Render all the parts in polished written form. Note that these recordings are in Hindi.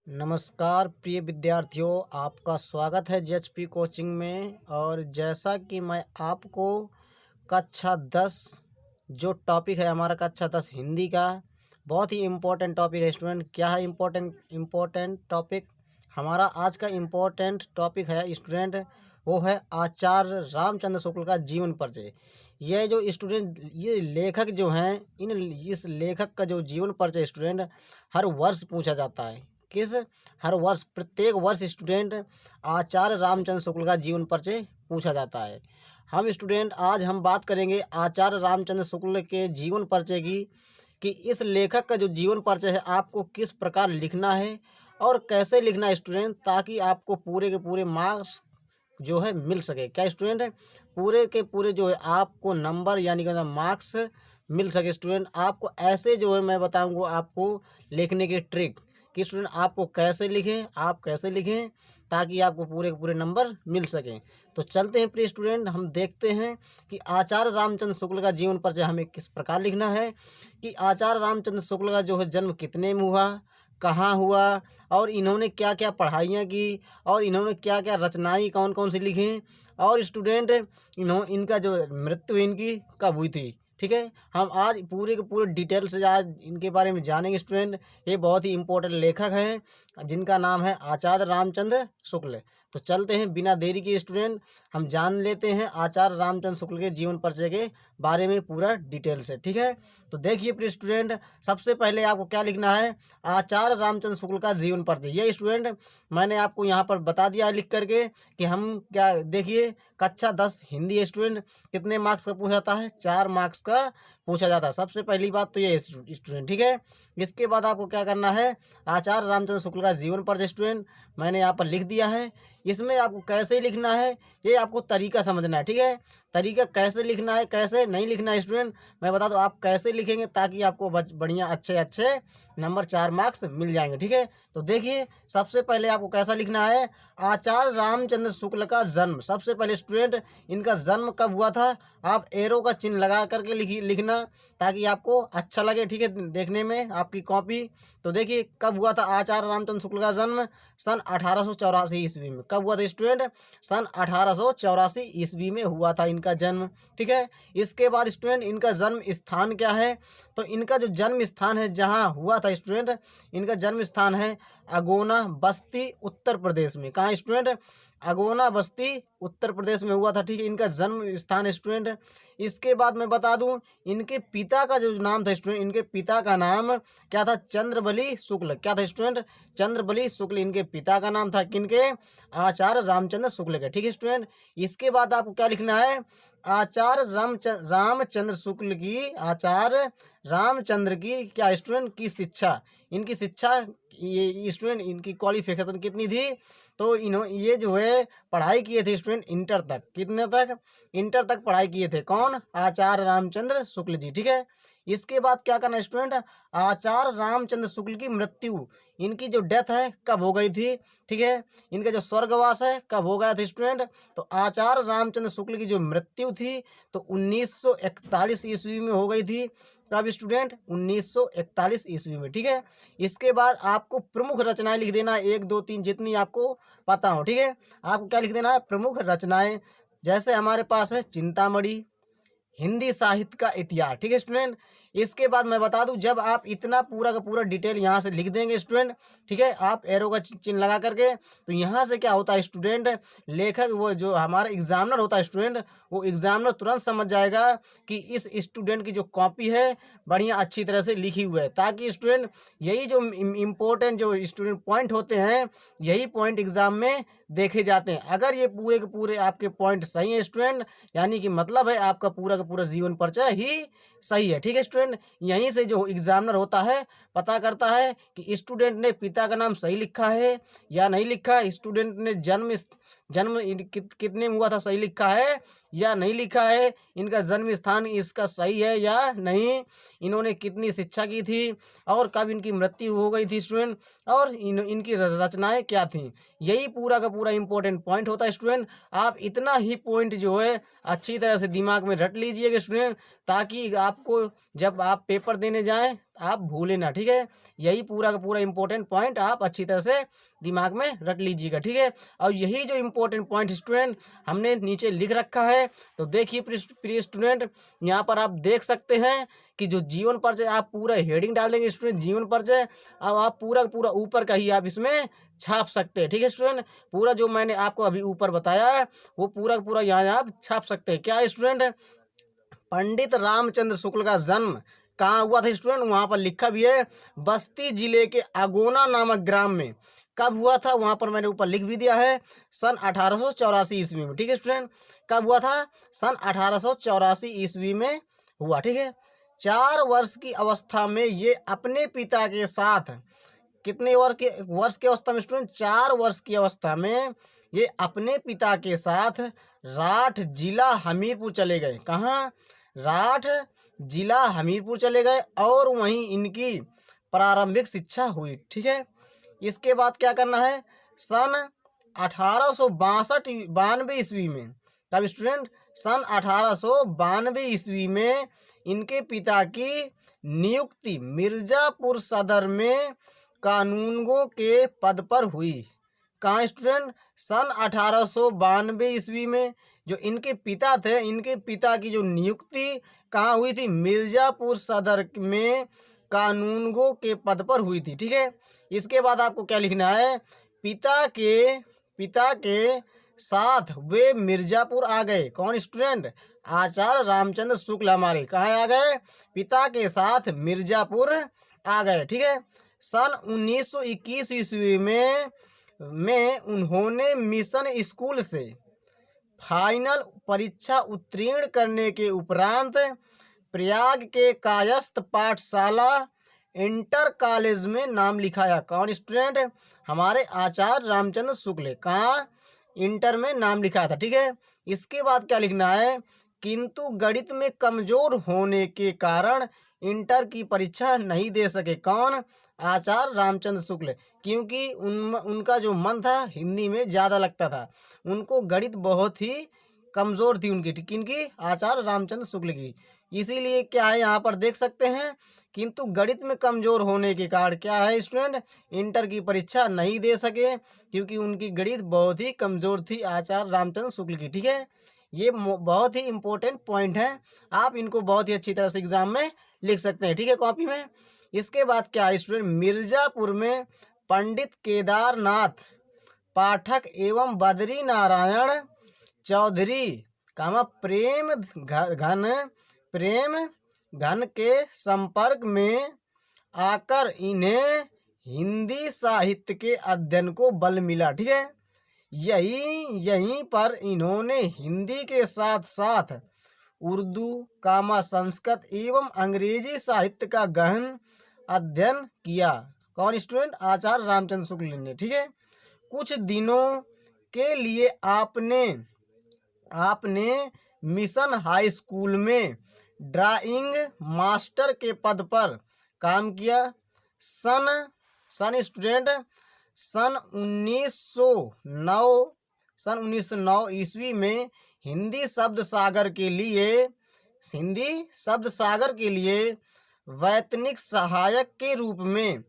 नमस्कार प्रिय विद्यार्थियों, आपका स्वागत है जेएचपी कोचिंग में। और जैसा कि मैं आपको कक्षा 10 जो टॉपिक है हमारा कक्षा 10 हिंदी का बहुत ही इम्पोर्टेंट टॉपिक है स्टूडेंट। क्या है इम्पोर्टेंट टॉपिक? हमारा आज का इम्पोर्टेंट टॉपिक है स्टूडेंट, वो है आचार्य रामचंद्र शुक्ल का जीवन परिचय। ये जो स्टूडेंट, ये लेखक जो हैं, इस लेखक का जो जीवन परिचय स्टूडेंट हर वर्ष पूछा जाता है। हर वर्ष, प्रत्येक वर्ष स्टूडेंट आचार्य रामचंद्र शुक्ल का जीवन परिचय पूछा जाता है। आज हम बात करेंगे आचार्य रामचंद्र शुक्ल के जीवन परिचय की, कि इस लेखक का जो जीवन परिचय है आपको किस प्रकार लिखना है और कैसे लिखना है स्टूडेंट, ताकि आपको पूरे के पूरे मार्क्स जो है मिल सके। क्या स्टूडेंट है, पूरे के पूरे जो है आपको नंबर यानी कि मार्क्स मिल सके स्टूडेंट। आपको ऐसे जो है मैं बताऊंगा आपको लिखने की ट्रिक कि स्टूडेंट आपको कैसे लिखें ताकि आपको पूरे के पूरे नंबर मिल सकें। तो चलते हैं प्रिय स्टूडेंट, हम देखते हैं कि आचार्य रामचंद्र शुक्ल का जीवन परिचय हमें किस प्रकार लिखना है। कि आचार्य रामचंद्र शुक्ल का जो है जन्म कितने में हुआ, कहाँ हुआ, और इन्होंने क्या क्या पढ़ाइयाँ की, और इन्होंने क्या क्या रचनाएं कौन कौन सी लिखी, और स्टूडेंट इनका जो मृत्यु इनकी कब हुई थी। ठीक है, हम आज पूरे के पूरे डिटेल से आज इनके बारे में जानेंगे स्टूडेंट। ये बहुत ही इम्पोर्टेंट लेखक हैं जिनका नाम है आचार्य रामचंद्र शुक्ल। तो चलते हैं बिना देरी के स्टूडेंट, हम जान लेते हैं आचार्य रामचंद्र शुक्ल के जीवन परिचय के बारे में पूरा डिटेल से। ठीक है, तो देखिए प्रिय स्टूडेंट, सबसे पहले आपको क्या लिखना है, आचार्य रामचंद्र शुक्ल का जीवन परिचय। ये स्टूडेंट मैंने आपको यहाँ पर बता दिया लिख करके कि हम क्या, देखिए कक्षा 10 हिंदी स्टूडेंट कितने मार्क्स का पूछा जाता है, 4 मार्क्स का पूछा जाता है। सबसे पहली बात तो ये स्टूडेंट। ठीक है, इसके बाद आपको क्या करना है, आचार्य रामचंद्र शुक्ल का जीवन परिचय स्टूडेंट मैंने यहाँ पर लिख दिया है। इसमें आपको कैसे लिखना है ये आपको तरीका समझना है। ठीक है, तरीका कैसे लिखना है कैसे नहीं लिखना है स्टूडेंट मैं बता दूँ आप कैसे लिखेंगे ताकि आपको बढ़िया अच्छे नंबर 4 मार्क्स मिल जाएंगे। ठीक है, तो देखिए सबसे पहले आपको कैसा लिखना है, आचार्य रामचंद्र शुक्ल का जन्म। सबसे पहले स्टूडेंट इनका जन्म कब हुआ था, आप एरो का चिन्ह लगा करके लिखना ताकि आपको अच्छा लगे। ठीक है, देखने में आपकी कॉपी। तो देखिए कब हुआ था आचार्य रामचंद्र शुक्ल का जन्म, सन 1884 ईस्वी में। कब हुआ था स्टूडेंट, सन 1884 ईस्वी में हुआ था इनका जन्म। ठीक है, इसके बाद स्टूडेंट इनका जन्म स्थान क्या है, तो इनका जो जन्म स्थान है जहाँ हुआ था स्टूडेंट, इनका जन्म स्थान है अगोना बस्ती उत्तर प्रदेश में। कहाँ स्टूडेंट, अगोना बस्ती उत्तर प्रदेश में हुआ था। ठीक है, इनका जन्म स्थान स्टूडेंट। इसके बाद मैं बता दूं इनके पिता का जो नाम था स्टूडेंट, इनके पिता का नाम क्या था, चंद्रबली शुक्ल। क्या था स्टूडेंट, चंद्रबली शुक्ल इनके पिता का नाम था। किनके, आचार्य रामचंद्र शुक्ल के। ठीक है स्टूडेंट, इसके बाद आपको क्या लिखना है, आचार्य रामचंद्र शुक्ल की, आचार्य रामचंद्र की क्या स्टूडेंट की शिक्षा, इनकी शिक्षा, ये स्टूडेंट इनकी क्वालिफिकेशन कितनी थी, तो ये जो है पढ़ाई किए थे स्टूडेंट इंटर तक। कितने तक, इंटर तक पढ़ाई किए थे। कौन, आचार्य रामचंद्र शुक्ल जी। ठीक है, इसके बाद क्या करना स्टूडेंट, आचार्य रामचंद्र शुक्ल की मृत्यु, इनकी जो डेथ है कब हो गई थी। ठीक है, इनका जो स्वर्गवास है कब हो गया था स्टूडेंट, तो आचार्य रामचंद्र शुक्ल की जो मृत्यु थी तो 1941 ईस्वी में हो गई थी। कब स्टूडेंट, 1941 ईस्वी में। ठीक है, इसके बाद आपको प्रमुख रचनाएं लिख देना, 1 2 3 जितनी आपको पता हो। ठीक है, आपको क्या लिख देना है, प्रमुख रचनाएं। जैसे हमारे पास है चिंतामणि, हिंदी साहित्य का इतिहास। ठीक है स्टूडेंट, इसके बाद मैं बता दूं जब आप इतना पूरा का पूरा डिटेल यहाँ से लिख देंगे स्टूडेंट, ठीक है, आप एरो का चिन्ह लगा करके, तो यहाँ से क्या होता है स्टूडेंट, लेखक वो जो हमारा एग्जामिनर होता है स्टूडेंट, वो एग्जामिनर तुरंत समझ जाएगा कि इस स्टूडेंट की जो कॉपी है बढ़िया अच्छी तरह से लिखी हुई है, ताकि स्टूडेंट यही जो इम्पोर्टेंट जो स्टूडेंट पॉइंट होते हैं यही पॉइंट एग्जाम में देखे जाते हैं। अगर ये पूरे के पूरे आपके पॉइंट सही है स्टूडेंट, यानी कि मतलब है आपका पूरा का पूरा जीवन परिचय ही सही है। ठीक है स्टूडेंट, यहीं से जो एग्जामिनर होता है पता करता है कि स्टूडेंट ने पिता का नाम सही लिखा है या नहीं लिखा है, स्टूडेंट ने जन्म कितने में हुआ था सही लिखा है या नहीं लिखा है, इनका जन्म स्थान इसका सही है या नहीं, इन्होंने कितनी शिक्षा की थी और कब इनकी मृत्यु हो गई थी स्टूडेंट, और इनकी रचनाएं क्या थी। यही पूरा का पूरा इंपॉर्टेंट पॉइंट होता है स्टूडेंट। आप इतना ही पॉइंट जो है अच्छी तरह से दिमाग में रट लीजिएगा स्टूडेंट, ताकि आपको जब आप पेपर देने जाएं आप भूलें ना, ठीक है। यही पूरा का पूरा इंपॉर्टेंट पॉइंट आप अच्छी तरह से दिमाग में रख लीजिएगा, ठीक है। और यही जो इंपॉर्टेंट पॉइंट स्टूडेंट हमने नीचे लिख रखा है, तो देखिए प्रिय स्टूडेंट, यहाँ पर आप देख सकते हैं कि जो जीवन परिचय आप पूरा हेडिंग डाल देंगे स्टूडेंट, जीवन परिचय, अब आप पूरा का पूरा ऊपर का ही आप इसमें छाप सकते हैं, ठीक है स्टूडेंट। पूरा जो मैंने आपको अभी ऊपर बताया है वो पूरा का पूरा यहाँ आप छाप सकते हैं। क्या है स्टूडेंट? पंडित रामचंद्र शुक्ल का जन्म कहाँ हुआ था स्टूडेंट? वहाँ पर लिखा भी है, बस्ती जिले के अगोना नामक ग्राम में। कब हुआ था वहाँ पर मैंने ऊपर लिख भी दिया है, सन 1884 ईस्वी में, ठीक है स्टूडेंट। कब हुआ था? सन 1884 ईस्वी में हुआ, ठीक है। 4 वर्ष की अवस्था में ये अपने पिता के साथ, कितने वर्ष की अवस्था में स्टूडेंट? 4 वर्ष की अवस्था में ये अपने पिता के साथ राठ जिला हमीरपुर चले गए। कहाँ? राठ जिला हमीरपुर चले गए और वहीं इनकी प्रारंभिक शिक्षा हुई, ठीक है। इसके बाद क्या करना है? सन 1862 ईस्वी में, तब स्टूडेंट सन 1892 ईस्वी में इनके पिता की नियुक्ति मिर्जापुर सदर में कानूनगो के पद पर हुई। कहाँ स्टूडेंट? सन 1892 ईस्वी में जो इनके पिता थे, इनके पिता की जो नियुक्ति कहाँ हुई थी? मिर्जापुर सदर में कानूनगो के पद पर हुई थी, ठीक है। इसके बाद आपको क्या लिखना है? पिता के साथ वे मिर्जापुर आ गए। कौन स्टूडेंट? आचार्य रामचंद्र शुक्ल हमारे कहाँ आ गए? पिता के साथ मिर्जापुर आ गए, ठीक है। सन 1921 ईस्वी में उन्होंने मिशन स्कूल से फाइनल परीक्षा उत्तीर्ण करने के उपरांत प्रयाग के कायस्थ पाठशाला इंटर कॉलेज में नाम लिखाया। कौन स्टूडेंट? हमारे आचार्य रामचंद्र शुक्ल। कहाँ? इंटर में नाम लिखाया था, ठीक है। इसके बाद क्या लिखना है? किंतु गणित में कमजोर होने के कारण इंटर की परीक्षा नहीं दे सके। कौन? आचार्य रामचंद्र शुक्ल। क्योंकि उनका जो मन था हिंदी में ज़्यादा लगता था, उनको गणित बहुत ही कमज़ोर थी उनकी, किनकी? आचार्य रामचंद्र शुक्ल की। इसीलिए क्या है यहाँ पर देख सकते हैं, किंतु गणित में कमज़ोर होने के कारण क्या है स्टूडेंट? इंटर की परीक्षा नहीं दे सके, क्योंकि उनकी गणित बहुत ही कमज़ोर थी आचार्य रामचंद्र शुक्ल की, ठीक है। ये बहुत ही इंपॉर्टेंट पॉइंट है, आप इनको बहुत ही अच्छी तरह से एग्जाम में लिख सकते हैं, ठीक है, कॉपी में। इसके बाद क्या है स्टूडेंट? मिर्जापुर में पंडित केदारनाथ पाठक एवं बद्री नारायण चौधरी प्रेम घन के संपर्क में आकर इन्हें हिंदी साहित्य के अध्ययन को बल मिला, ठीक है। यहीं पर इन्होंने हिंदी के साथ साथ उर्दू, संस्कृत एवं अंग्रेजी साहित्य का गहन अध्ययन किया। कौन स्टूडेंट? आचार्य रामचंद्र शुक्ल ने, ठीक है। कुछ दिनों के लिए आपने मिशन हाई स्कूल में ड्राइंग मास्टर के पद पर काम किया। सन स्टूडेंट सन 1909 ईस्वी में हिंदी शब्द सागर के लिए वैतनिक सहायक के रूप में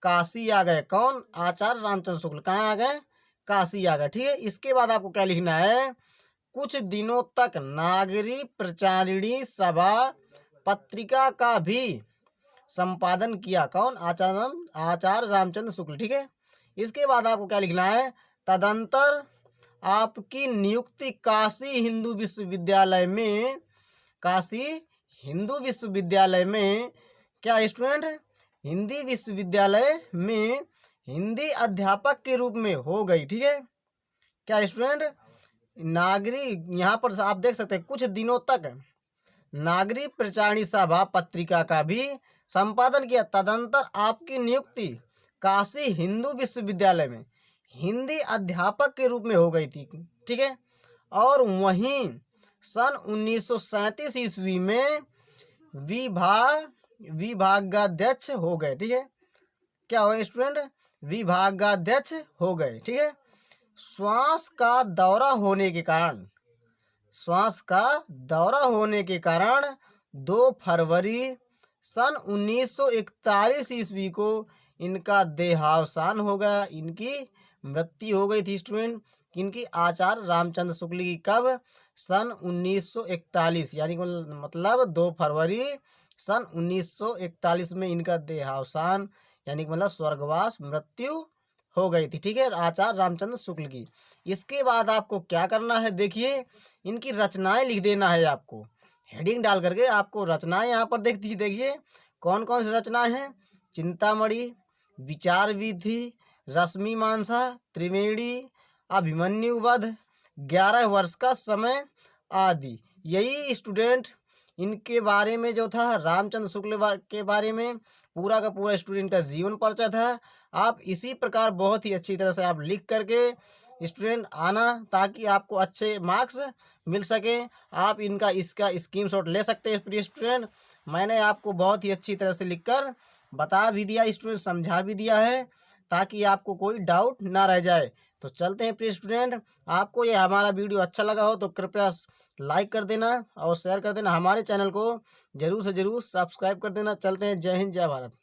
काशी आ गए। कौन? आचार्य रामचंद्र शुक्ल। कहाँ आ गए? काशी आ गए, ठीक है। इसके बाद आपको क्या लिखना है? कुछ दिनों तक नागरी प्रचारिणी सभा पत्रिका का भी संपादन किया। कौन? आचार्य रामचंद्र शुक्ल, ठीक है। इसके बाद आपको क्या लिखना है? तदंतर आपकी नियुक्ति काशी हिंदू विश्वविद्यालय में क्या स्टूडेंट? हिंदी विश्वविद्यालय में हिंदी अध्यापक के रूप में हो गई, ठीक है। क्या स्टूडेंट? यहाँ पर आप देख सकते हैं, कुछ दिनों तक नागरी प्रचारिणी सभा पत्रिका का भी संपादन किया। तदंतर आपकी नियुक्ति काशी हिंदू विश्वविद्यालय में हिंदी अध्यापक के रूप में हो गई थी, ठीक है। और वहीं सन 1937 ईस्वी में विभागाध्यक्ष हो गए, ठीक है। क्या हो गए स्टूडेंट? विभागाध्यक्ष हो गए, ठीक है। श्वास का दौरा होने के कारण 2 फरवरी सन 1941 ईस्वी को इनका देहावसान हो गया, इनकी मृत्यु हो गई थी स्टूडेंट। इनकी आचार्य रामचंद्र शुक्ल की कब? सन 1941 यानी मतलब 2 फरवरी सन 1941 में इनका देहावसान यानी कि मतलब स्वर्गवास मृत्यु हो गई थी। ठीक है, आचार्य रामचंद्र शुक्ल की। इसके बाद आपको क्या करना है, देखिए इनकी रचनाएं लिख देना है आपको, हेडिंग डाल करके आपको रचनाएं यहाँ पर देखिए कौन कौन सी रचनाएं हैं। चिंतामणि, विचार विधि, रश्मि मानसा, त्रिवेणी, अभिमन्यु वध, 11 वर्ष का समय आदि। यही स्टूडेंट इनके बारे में जो था, रामचंद्र शुक्ल के बारे में पूरा का पूरा स्टूडेंट का जीवन परिचय था। आप इसी प्रकार बहुत ही अच्छी तरह से आप लिख करके स्टूडेंट आना, ताकि आपको अच्छे मार्क्स मिल सके। आप इसका स्क्रीनशॉट ले सकते हैं प्रिय स्टूडेंट। मैंने आपको बहुत ही अच्छी तरह से लिखकर बता भी दिया स्टूडेंट, समझा भी दिया है, ताकि आपको कोई डाउट ना रह जाए। तो चलते हैं प्रिय स्टूडेंट, आपको ये हमारा वीडियो अच्छा लगा हो तो कृपया लाइक कर देना और शेयर कर देना। हमारे चैनल को जरूर से जरूर सब्सक्राइब कर देना। चलते हैं, जय हिंद, जय भारत।